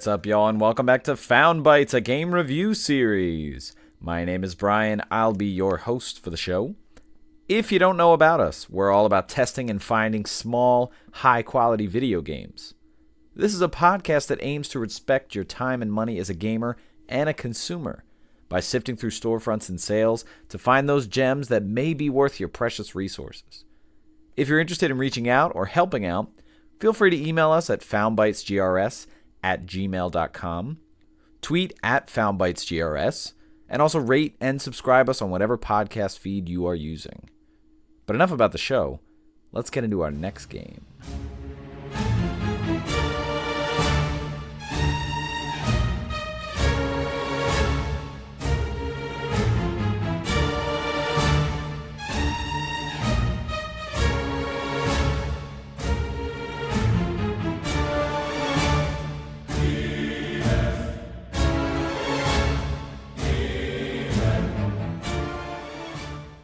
What's up, y'all, and welcome back to Found Bytes, a game review series. My name is Brian. I'll be your host for the show. If you don't know about us, we're all about testing and finding small, high-quality video games. This is a podcast that aims to respect your time and money as a gamer and a consumer by sifting through storefronts and sales to find those gems that may be worth your precious resources. If you're interested in reaching out or helping out, feel free to email us at foundbytesgrs@gmail.com, tweet at foundbytesgrs, and also rate and subscribe us on whatever podcast feed you are using. But enough about the show. Let's get into our next game.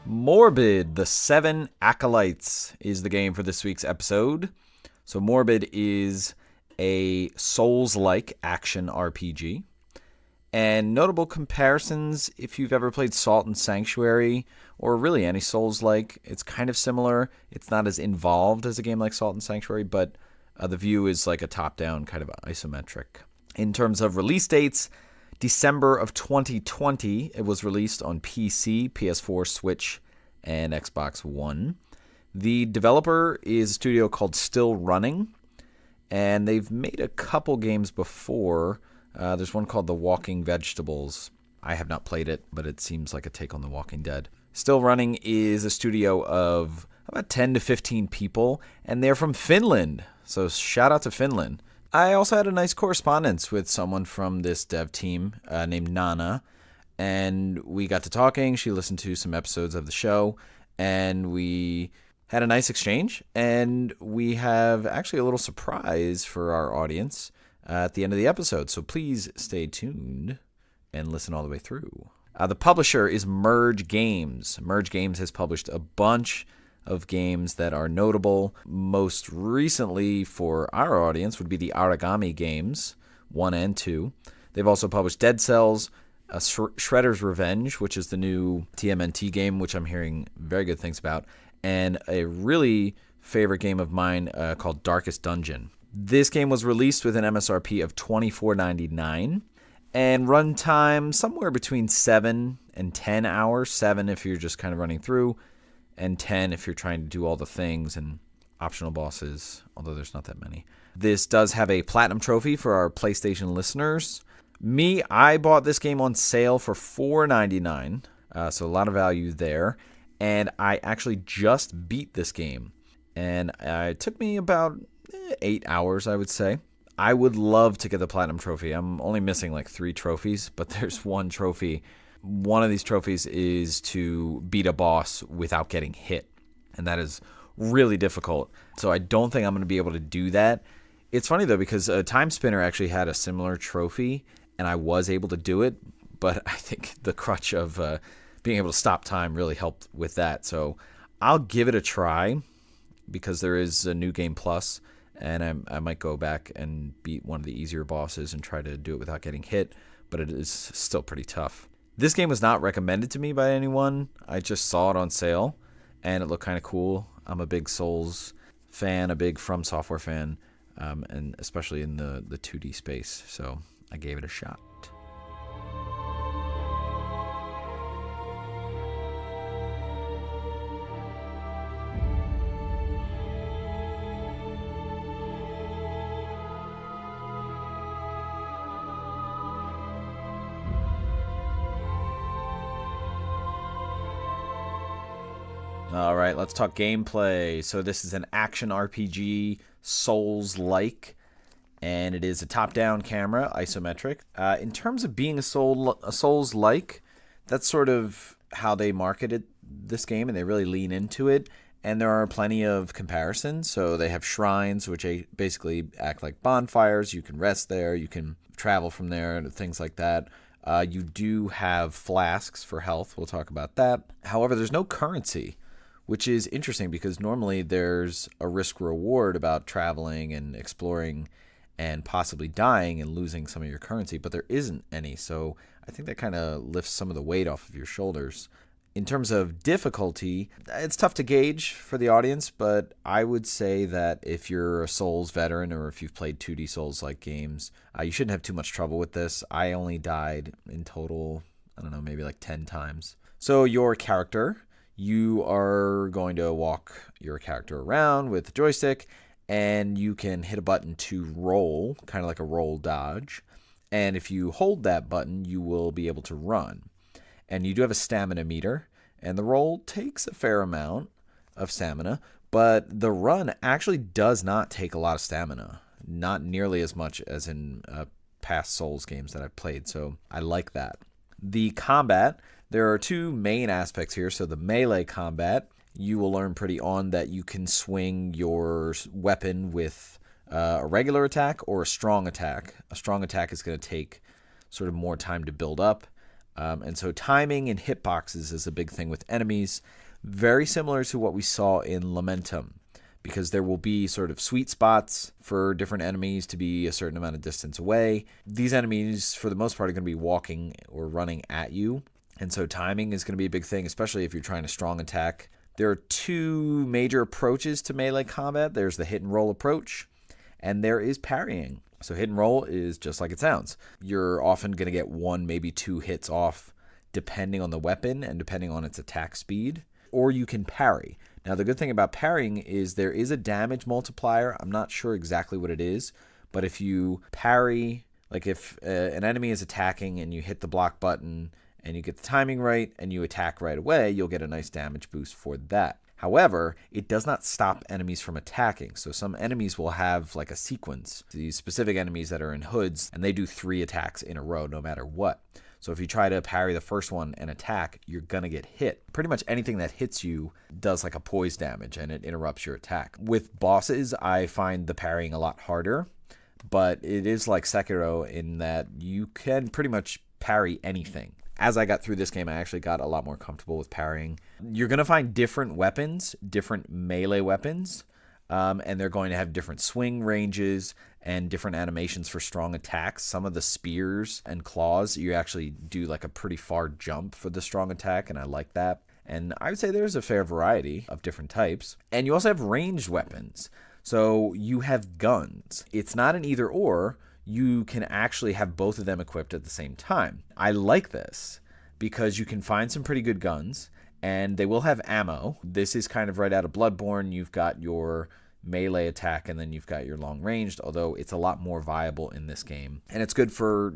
Morbid, the 7 Acolytes is the game for this week's episode. So Morbid is a Souls-like action RPG. And notable comparisons, if you've ever played Salt and Sanctuary, or really any Souls-like, it's kind of similar. It's not as involved as a game like Salt and Sanctuary, but the view is like a top-down kind of isometric. In terms of release dates, December of 2020, it was released on PC, PS4, Switch, and Xbox One. The developer is a studio called Still Running, and they've made a couple games before. There's one called The Walking Vegetables. I have not played it, but it seems like a take on The Walking Dead. Still Running is a studio of about 10 to 15 people, and they're from Finland, so shout out to Finland. I also had a nice correspondence with someone from this dev team named Nana, and we got to talking. She listened to some episodes of the show, and we had a nice exchange. And we have actually a little surprise for our audience at the end of the episode. So please stay tuned and listen all the way through. The publisher is Merge Games. Merge Games has published a bunch of games that are notable. Most recently for our audience would be the Origami games, 1 and 2. They've also published Dead Cells, Shredder's Revenge, which is the new TMNT game, which I'm hearing very good things about, and a really favorite game of mine called Darkest Dungeon. This game was released with an MSRP of $24.99 and runtime somewhere between 7 and 10 hours. 7 if you're just kind of running through, and 10 if you're trying to do all the things and optional bosses, although there's not that many. This does have a platinum trophy for our PlayStation listeners. I bought this game on sale for $4.99, so a lot of value there. And I actually just beat this game, and it took me about 8 hours, I would say. I would love to get the platinum trophy. I'm only missing like 3 trophies, but there's one trophy. One of these trophies is to beat a boss without getting hit, and that is really difficult. So I don't think I'm going to be able to do that. It's funny, though, because Time Spinner actually had a similar trophy, and I was able to do it, but I think the crutch of being able to stop time really helped with that. So I'll give it a try, because there is a New Game Plus, and I might go back and beat one of the easier bosses and try to do it without getting hit, but it is still pretty tough. This game was not recommended to me by anyone. I just saw it on sale, and it looked kind of cool. I'm a big Souls fan, a big From Software fan, and especially in the 2D space, so I gave it a shot. All right, let's talk gameplay. So this is an action RPG, Souls-like, and it is a top-down camera, isometric. In terms of being a Souls-like, that's sort of how they marketed this game, and they really lean into it. And there are plenty of comparisons. So they have shrines, which basically act like bonfires. You can rest there. You can travel from there, and things like that. You do have flasks for health. We'll talk about that. However, there's no currency, which is interesting because normally there's a risk-reward about traveling and exploring and possibly dying and losing some of your currency, but there isn't any. So I think that kind of lifts some of the weight off of your shoulders. In terms of difficulty, it's tough to gauge for the audience, but I would say that if you're a Souls veteran or if you've played 2D Souls-like games, you shouldn't have too much trouble with this. I only died in total, I don't know, maybe like 10 times. So your character, you are going to walk your character around with the joystick, and you can hit a button to roll, kind of like a roll dodge. And if you hold that button, you will be able to run. And you do have a stamina meter, and the roll takes a fair amount of stamina, but the run actually does not take a lot of stamina, not nearly as much as in past Souls games that I've played, so I like that. The combat, there are two main aspects here. So the melee combat, you will learn pretty on that you can swing your weapon with a regular attack or a strong attack. A strong attack is going to take sort of more time to build up. And so timing and hitboxes is a big thing with enemies, very similar to what we saw in Lamentum, because there will be sort of sweet spots for different enemies to be a certain amount of distance away. These enemies, for the most part, are going to be walking or running at you, and so timing is going to be a big thing, especially if you're trying to strong attack. There are two major approaches to melee combat. There's the hit and roll approach, and there is parrying. So hit and roll is just like it sounds. You're often going to get one, maybe two hits off, depending on the weapon and depending on its attack speed. Or you can parry. Now, the good thing about parrying is there is a damage multiplier. I'm not sure exactly what it is, but if you parry, like if an enemy is attacking and you hit the block button and you get the timing right and you attack right away, you'll get a nice damage boost for that. However, it does not stop enemies from attacking. So some enemies will have like a sequence, these specific enemies that are in hoods, and they do 3 attacks in a row no matter what. So if you try to parry the first one and attack, you're going to get hit. Pretty much anything that hits you does like a poise damage and it interrupts your attack. With bosses, I find the parrying a lot harder, but it is like Sekiro in that you can pretty much parry anything. As I got through this game, I actually got a lot more comfortable with parrying. You're going to find different weapons, different melee weapons, and they're going to have different swing ranges and different animations for strong attacks. Some of the spears and claws, you actually do like a pretty far jump for the strong attack, and I like that. And I would say there's a fair variety of different types. And you also have ranged weapons. So you have guns. It's not an either or. You can actually have both of them equipped at the same time. I like this because you can find some pretty good guns, and they will have ammo. This is kind of right out of Bloodborne. You've got your melee attack, and then you've got your long ranged, although it's a lot more viable in this game. And it's good for,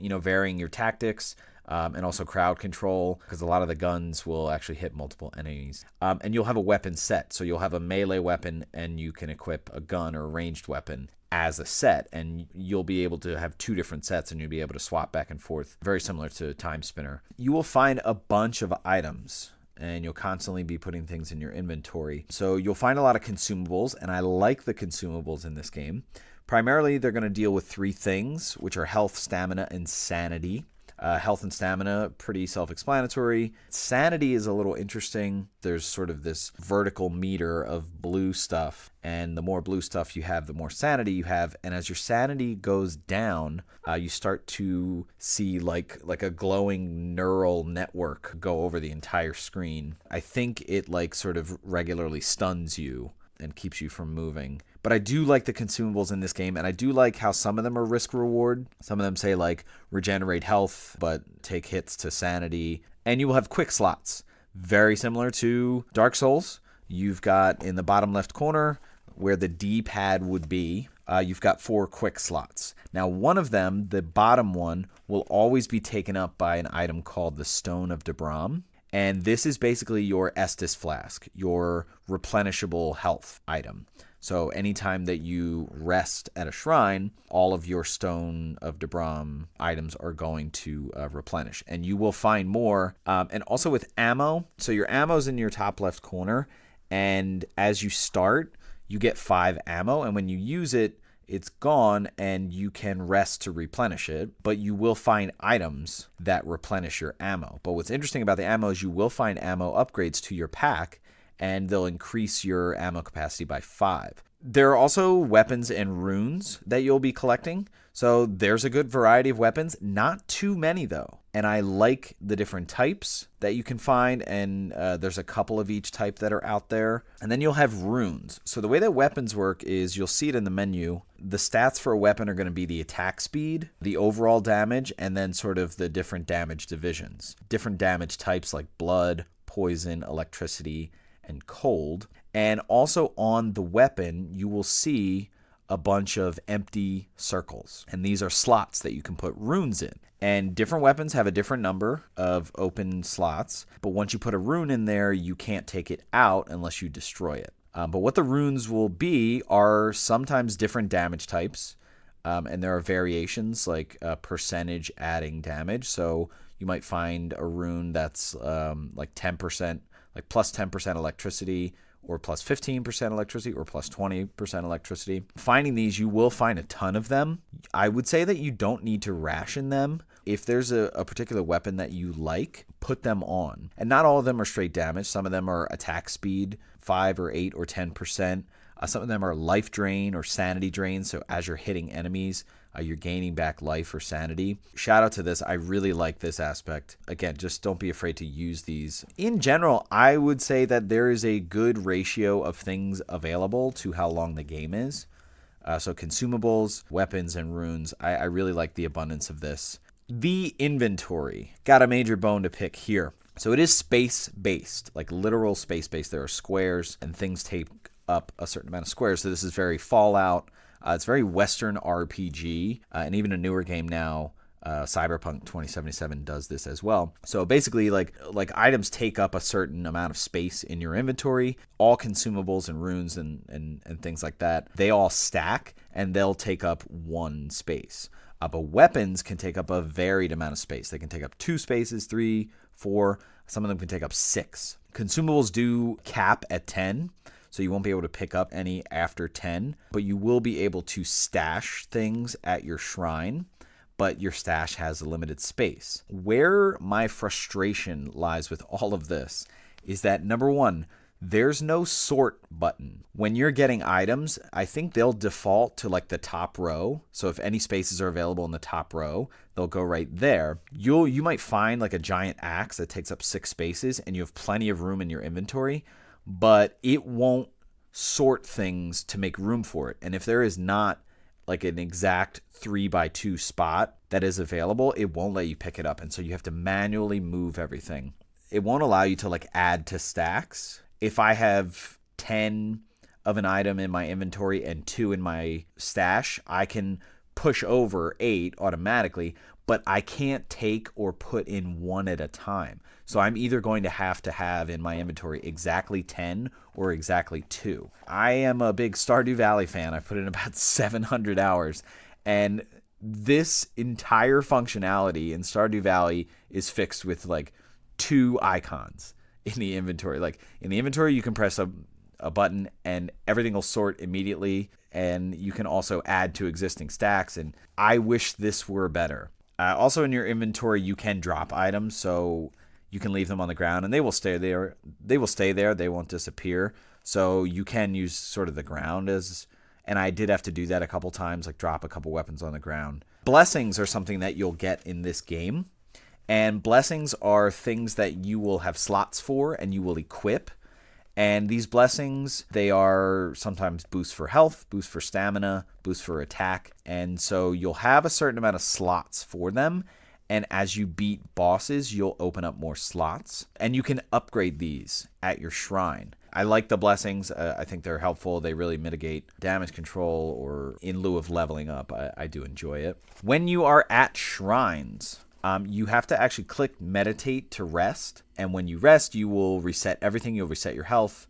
varying your tactics, and also crowd control, because a lot of the guns will actually hit multiple enemies. And you'll have a weapon set, so you'll have a melee weapon, and you can equip a gun or a ranged weapon as a set, and you'll be able to have 2 different sets, and you'll be able to swap back and forth, very similar to Time Spinner. You will find a bunch of items, and you'll constantly be putting things in your inventory. So you'll find a lot of consumables, and I like the consumables in this game. Primarily, they're going to deal with 3 things, which are health, stamina, and sanity. Health and stamina, pretty self-explanatory. Sanity is a little interesting. There's sort of this vertical meter of blue stuff, and the more blue stuff you have, the more sanity you have. And as your sanity goes down, you start to see like a glowing neural network go over the entire screen. I think it like sort of regularly stuns you and keeps you from moving. But I do like the consumables in this game, and I do like how some of them are risk reward. Some of them say like regenerate health, but take hits to sanity. And you will have quick slots, very similar to Dark Souls. You've got in the bottom left corner where the D-pad would be, you've got 4 quick slots. Now, one of them, the bottom one, will always be taken up by an item called the Stone of Debram. And this is basically your Estus Flask, your replenishable health item. So anytime that you rest at a shrine, all of your Stone of Debram items are going to replenish. And you will find more. And also with ammo. So your ammo's in your top left corner. And as you start, you get 5 ammo. And when you use it, it's gone, and you can rest to replenish it, but you will find items that replenish your ammo. But what's interesting about the ammo is you will find ammo upgrades to your pack, and they'll increase your ammo capacity by 5. There are also weapons and runes that you'll be collecting. So there's a good variety of weapons, not too many though. And I like the different types that you can find, and there's a couple of each type that are out there. And then you'll have runes. So the way that weapons work is you'll see it in the menu. The stats for a weapon are going to be the attack speed, the overall damage, and then sort of the different damage divisions. Different damage types like blood, poison, electricity, and cold. And also on the weapon, you will see a bunch of empty circles. And these are slots that you can put runes in. And different weapons have a different number of open slots. But once you put a rune in there, you can't take it out unless you destroy it. But what the runes will be are sometimes different damage types. And there are variations like percentage adding damage. So you might find a rune that's like 10%, like plus 10% electricity, or plus 15% electricity, or plus 20% electricity. Finding these, you will find a ton of them. I would say that you don't need to ration them. If there's a particular weapon that you like, put them on. And not all of them are straight damage. Some of them are attack speed, 5 or 8 or 10%. Some of them are life drain or sanity drain. So as you're hitting enemies, you're gaining back life or sanity. Shout out to this. I really like this aspect. Again, just don't be afraid to use these. In general, I would say that there is a good ratio of things available to how long the game is. So consumables, weapons, and runes. I really like the abundance of this. The inventory. Got a major bone to pick here. So it is space-based, like literal space-based. There are squares and things take up a certain amount of squares. So this is very Fallout. It's very Western RPG, and even a newer game now, Cyberpunk 2077 does this as well. So basically, like items take up a certain amount of space in your inventory. All consumables and runes and things like that, they all stack, and they'll take up 1 space. But weapons can take up a varied amount of space. They can take up 2 spaces, 3, 4. Some of them can take up 6. Consumables do cap at 10. So you won't be able to pick up any after 10, but you will be able to stash things at your shrine, but your stash has a limited space. Where my frustration lies with all of this is that, number one, there's no sort button. When you're getting items, I think they'll default to like the top row. So if any spaces are available in the top row, they'll go right there. You might find like a giant axe that takes up 6 spaces and you have plenty of room in your inventory, but it won't sort things to make room for it. And if there is not like an exact 3x2 spot that is available, it won't let you pick it up. And so you have to manually move everything. It won't allow you to like add to stacks. If I have 10 of an item in my inventory and 2 in my stash, I can push over 8 automatically, but I can't take or put in 1 at a time. So I'm either going to have in my inventory exactly 10 or exactly 2. I am a big Stardew Valley fan. I've put in about 700 hours. And this entire functionality in Stardew Valley is fixed with like 2 icons in the inventory. Like in the inventory, you can press a button and everything will sort immediately. And you can also add to existing stacks. And I wish this were better. Also in your inventory, you can drop items. So you can leave them on the ground and they will stay there. They won't disappear. So you can use sort of the ground as, and I did have to do that a couple times, like drop a couple weapons on the ground. Blessings are something that you'll get in this game. And blessings are things that you will have slots for and you will equip. And these blessings, they are sometimes boost for health, boost for stamina, boost for attack. And so you'll have a certain amount of slots for them. And as you beat bosses, you'll open up more slots. And you can upgrade these at your shrine. I like the blessings. I think they're helpful. They really mitigate damage control or in lieu of leveling up. I do enjoy it. When you are at shrines, you have to actually click meditate to rest. And when you rest, you will reset everything. You'll reset your health,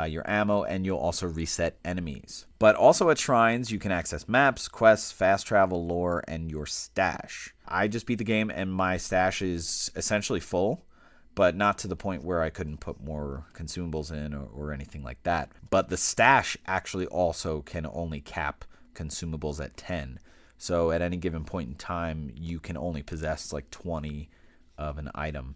your ammo, and you'll also reset enemies. But also at shrines, you can access maps, quests, fast travel, lore, and your stash. I just beat the game and my stash is essentially full, but not to the point where I couldn't put more consumables in or anything like that. But the stash actually also can only cap consumables at 10. So at any given point in time, you can only possess like 20 of an item.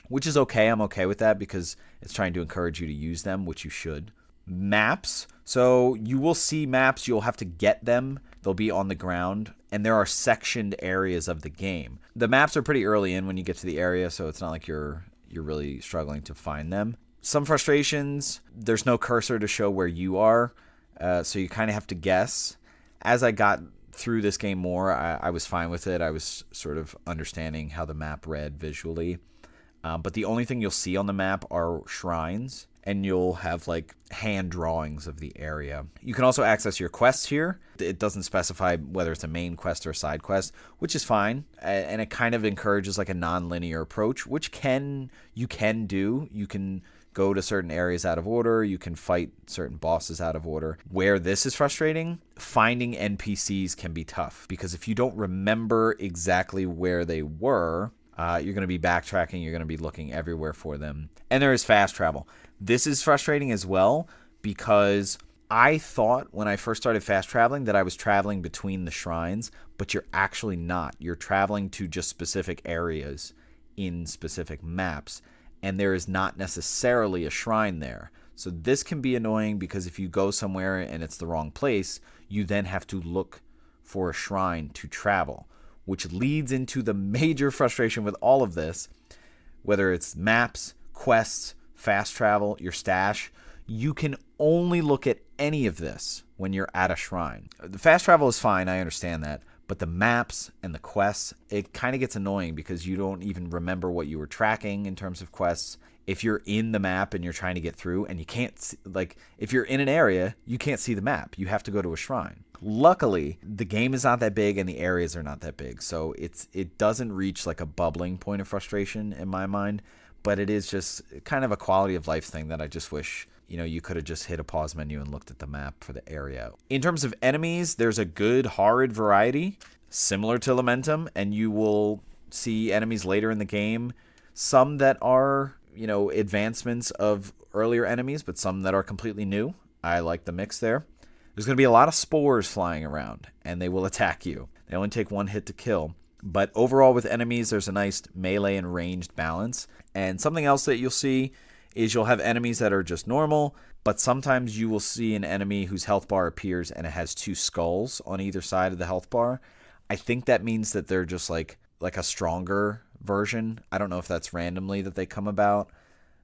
which is okay. I'm okay with that because it's trying to encourage you to use them, which you should. Maps. So you will see maps. You'll have to get them. They'll be on the ground, and there are sectioned areas of the game. The maps are pretty early in when you get to the area, so it's not like you're really struggling to find them. Some frustrations, there's no cursor to show where you are, so you kind of have to guess. As I got through this game more, I was fine with it. I was sort of understanding how the map read visually. But the only thing you'll see on the map are shrines, and you'll have like hand drawings of the area. You can also access your quests here. It doesn't specify whether it's a main quest or a side quest, which is fine. And it kind of encourages like a non-linear approach, which you can do. You can go to certain areas out of order. You can fight certain bosses out of order. Where this is frustrating, finding NPCs can be tough, because if you don't remember exactly where they were, you're going to be backtracking. You're going to be looking everywhere for them. And there is fast travel. This is frustrating as well, because I thought when I first started fast traveling that I was traveling between the shrines, but you're actually not. You're traveling to just specific areas in specific maps, and there is not necessarily a shrine there. So this can be annoying, because if you go somewhere and it's the wrong place, you then have to look for a shrine to travel, which leads into the major frustration with all of this, whether it's maps, quests, fast travel, your stash. You can only look at any of this when you're at a shrine. The fast travel is fine, I understand that, but the maps and the quests, it kind of gets annoying because you don't even remember what you were tracking in terms of quests. If you're in the map and you're trying to get through and you can't see, like if you're in an area, you can't see the map. You have to go to a shrine. Luckily, the game is not that big and the areas are not that big, so it doesn't reach like a bubbling point of frustration in my mind. But it is just kind of a quality of life thing that I just wish, you could have just hit a pause menu and looked at the map for the area. In terms of enemies, there's a good horrid variety, similar to Lamentum, and you will see enemies later in the game. Some that are, advancements of earlier enemies, but some that are completely new. I like the mix there. There's going to be a lot of spores flying around, and they will attack you. They only take one hit to kill. But overall with enemies, there's a nice melee and ranged balance. And something else that you'll see is you'll have enemies that are just normal, but sometimes you will see an enemy whose health bar appears and it has two skulls on either side of the health bar. I think that means that they're just like a stronger version. I don't know if that's randomly that they come about,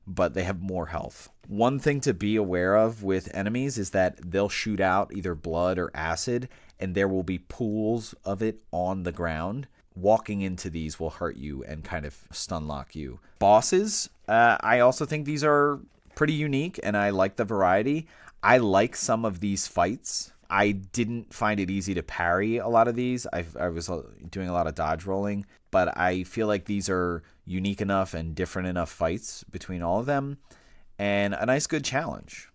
but they have more health. One thing to be aware of with enemies is that they'll shoot out either blood or acid, and there will be pools of it on the ground. Walking into these will hurt you and kind of stun lock you. Bosses, I also think these are pretty unique, and I like the variety. I like some of these fights. I didn't find it easy to parry a lot of these. I was doing a lot of dodge rolling, but I feel like these are unique enough and different enough fights between all of them, and a nice good challenge.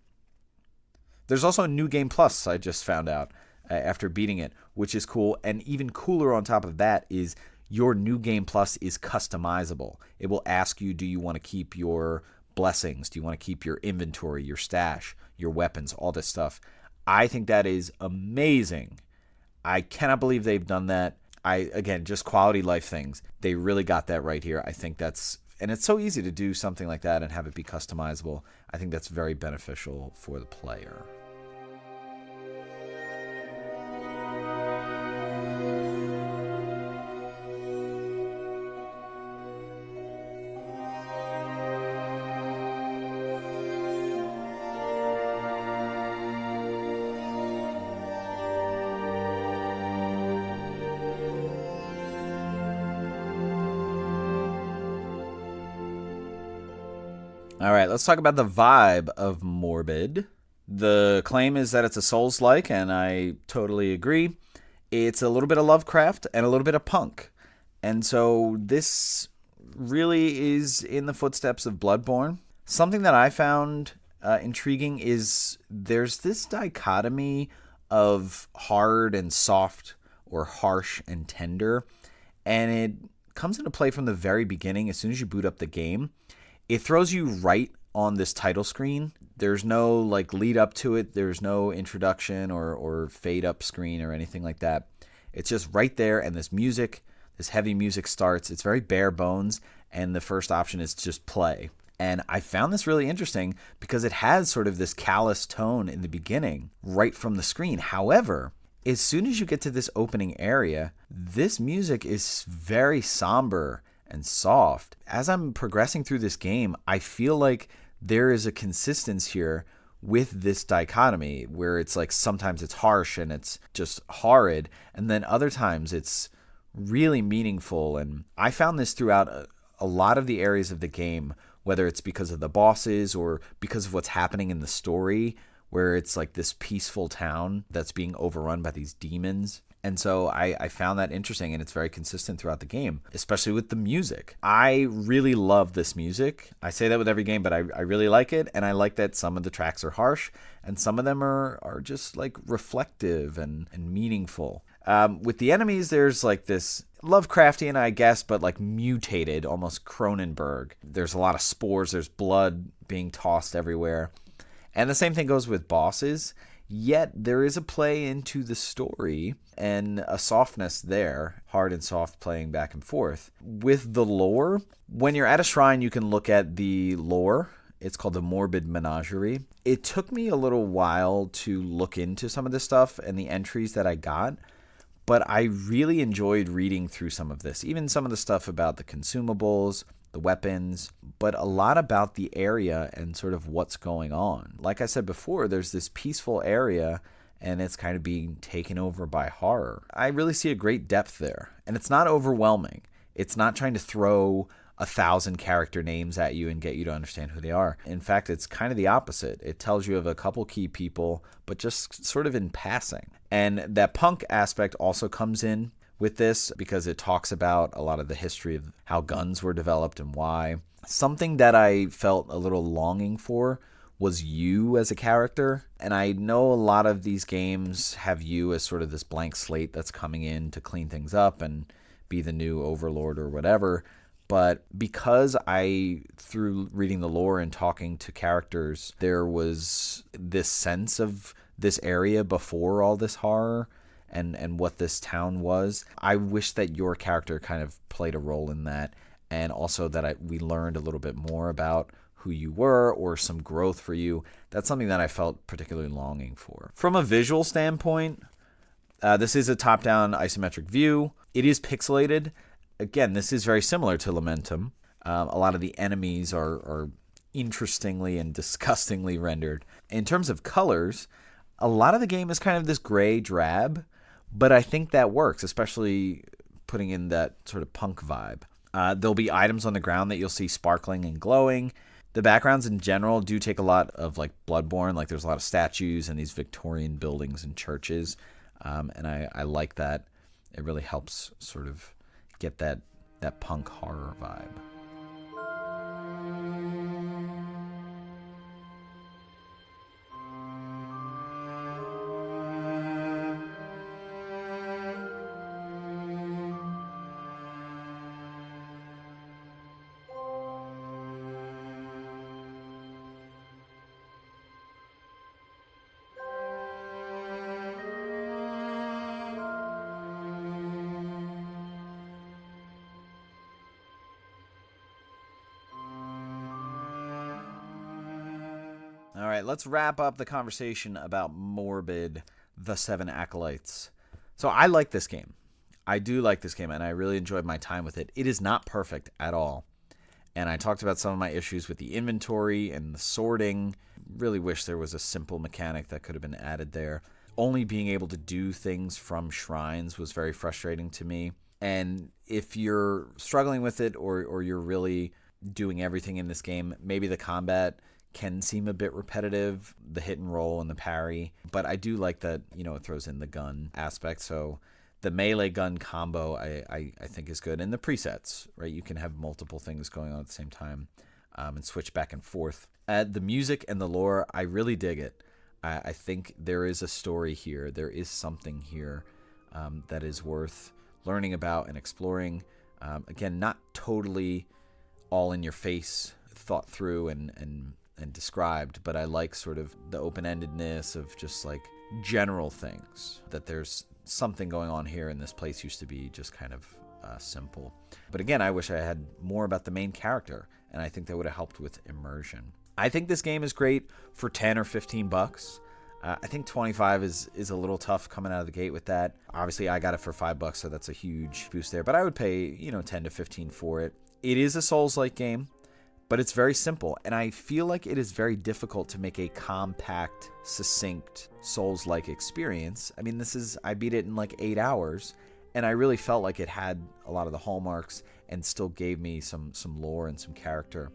There's also a New Game Plus I just found out after beating it, which is cool. And even cooler on top of that is your New Game Plus is customizable. It will ask you, do you want to keep your blessings? Do you want to keep your inventory, your stash, your weapons, all this stuff? I think that is amazing. I cannot believe they've done that. Again, just quality life things. They really got that right here. I think and it's so easy to do something like that and have it be customizable. I think that's very beneficial for the player. All right, let's talk about the vibe of Morbid. The claim is that it's a Souls-like, and I totally agree. It's a little bit of Lovecraft and a little bit of punk. And so this really is in the footsteps of Bloodborne. Something that I found intriguing is there's this dichotomy of hard and soft, or harsh and tender, and it comes into play from the very beginning. As soon as you boot up the game, it throws you right on this title screen. There's no lead up to it. There's no introduction or fade up screen or anything like that. It's just right there, and this heavy music starts. It's very bare bones, and the first option is just play. And I found this really interesting because it has sort of this callous tone in the beginning, right from the screen. However, as soon as you get to this opening area, this music is very somber and soft. As I'm progressing through this game, I feel like there is a consistency here with this dichotomy where it's like sometimes it's harsh and it's just horrid, and then other times it's really meaningful. And I found this throughout a lot of the areas of the game, whether it's because of the bosses or because of what's happening in the story, where it's like this peaceful town that's being overrun by these demons. And so I found that interesting, and it's very consistent throughout the game, especially with the music. I really love this music. I say that with every game, but I really like it, and I like that some of the tracks are harsh, and some of them are just like reflective and meaningful. With the enemies, there's like this Lovecraftian, I guess, but like mutated, almost Cronenberg. There's a lot of spores, there's blood being tossed everywhere. And the same thing goes with bosses, yet there is a play into the story and a softness there, hard and soft playing back and forth. With the lore, when you're at a shrine, you can look at the lore. It's called the Morbid Menagerie. It took me a little while to look into some of this stuff and the entries that I got, but I really enjoyed reading through some of this, even some of the stuff about the consumables, the weapons, but a lot about the area and sort of what's going on. Like I said before, there's this peaceful area and it's kind of being taken over by horror. I really see a great depth there, and it's not overwhelming. It's not trying to throw 1,000 character names at you and get you to understand who they are. In fact, it's kind of the opposite. It tells you of a couple key people, but just sort of in passing. And that punk aspect also comes in with this because it talks about a lot of the history of how guns were developed and why. Something that I felt a little longing for was you as a character. And I know a lot of these games have you as sort of this blank slate that's coming in to clean things up and be the new overlord or whatever. But because through reading the lore and talking to characters, there was this sense of this area before all this horror and what this town was, I wish that your character kind of played a role in that, and also that we learned a little bit more about who you were or some growth for you. That's something that I felt particularly longing for. From a visual standpoint, this is a top-down isometric view. It is pixelated. Again, this is very similar to Lamentum. A lot of the enemies are interestingly and disgustingly rendered. In terms of colors, a lot of the game is kind of this gray drab, but I think that works, especially putting in that sort of punk vibe. There'll be items on the ground that you'll see sparkling and glowing. The backgrounds in general do take a lot of like Bloodborne, like there's a lot of statues and these Victorian buildings and churches, and I like that. It really helps sort of get that punk horror vibe. All right, let's wrap up the conversation about Morbid, the Seven Acolytes. So I like this game. I do like this game, and I really enjoyed my time with it. It is not perfect at all. And I talked about some of my issues with the inventory and the sorting. Really wish there was a simple mechanic that could have been added there. Only being able to do things from shrines was very frustrating to me. And if you're struggling with it or you're really doing everything in this game, maybe the combat can seem a bit repetitive, the hit and roll and the parry, but I do like that, it throws in the gun aspect. So the melee gun combo I think is good. And the presets, right? You can have multiple things going on at the same time and switch back and forth. The music and the lore, I really dig it. I think there is a story here. There is something here that is worth learning about and exploring. Again, not totally all in your face, thought through and described, but I like sort of the open-endedness of just like general things, that there's something going on here and this place used to be just kind of simple. But again, I wish I had more about the main character, and I think that would have helped with immersion. I think this game is great for 10 or 15 bucks. I think 25 is a little tough coming out of the gate with that. Obviously, I got it for $5, so that's a huge boost there. But I would pay, 10 to 15 for it. It is a Souls-like game, but it's very simple. And I feel like it is very difficult to make a compact, succinct Souls-like experience. I mean, I beat it in like 8 hours, and I really felt like it had a lot of the hallmarks and still gave me some lore and some character.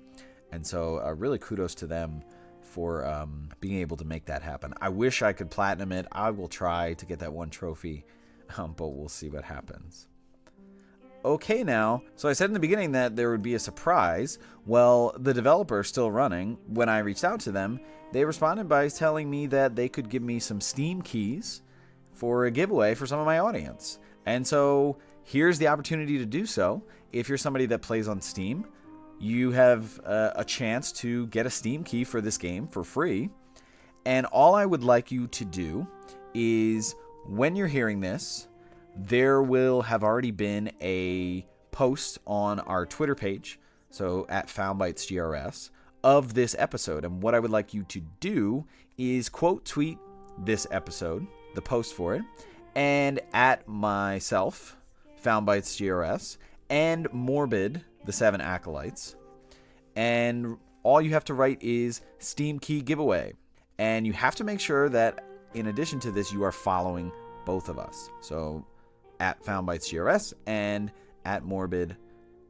And so really kudos to them for being able to make that happen. I wish I could platinum it. I will try to get that one trophy, but we'll see what happens. Okay now, so I said in the beginning that there would be a surprise. Well, the developer is still running. When I reached out to them, they responded by telling me that they could give me some Steam keys for a giveaway for some of my audience. And so here's the opportunity to do so. If you're somebody that plays on Steam, you have a chance to get a Steam key for this game for free. And all I would like you to do is, when you're hearing this, there will have already been a post on our Twitter page, so at FoundBytesGRS, of this episode. And what I would like you to do is quote tweet this episode, the post for it, and at myself, FoundBytesGRS, and Morbid, the 7 Acolytes. And all you have to write is Steam Key Giveaway. And you have to make sure that, in addition to this, you are following both of us. So at FoundBytesGRS and at Morbid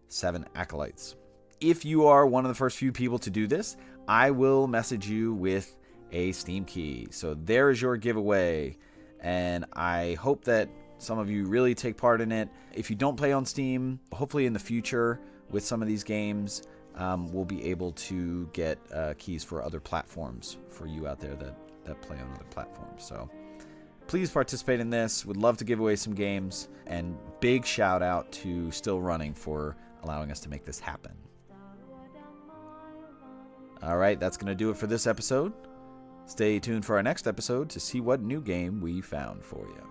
7 Acolytes. If you are one of the first few people to do this, I will message you with a Steam key. So there is your giveaway. And I hope that some of you really take part in it. If you don't play on Steam, hopefully in the future with some of these games, we'll be able to get keys for other platforms for you out there that play on other platforms. So please participate in this. Would love to give away some games. And big shout out to Still Running for allowing us to make this happen. All right, that's going to do it for this episode. Stay tuned for our next episode to see what new game we found for you.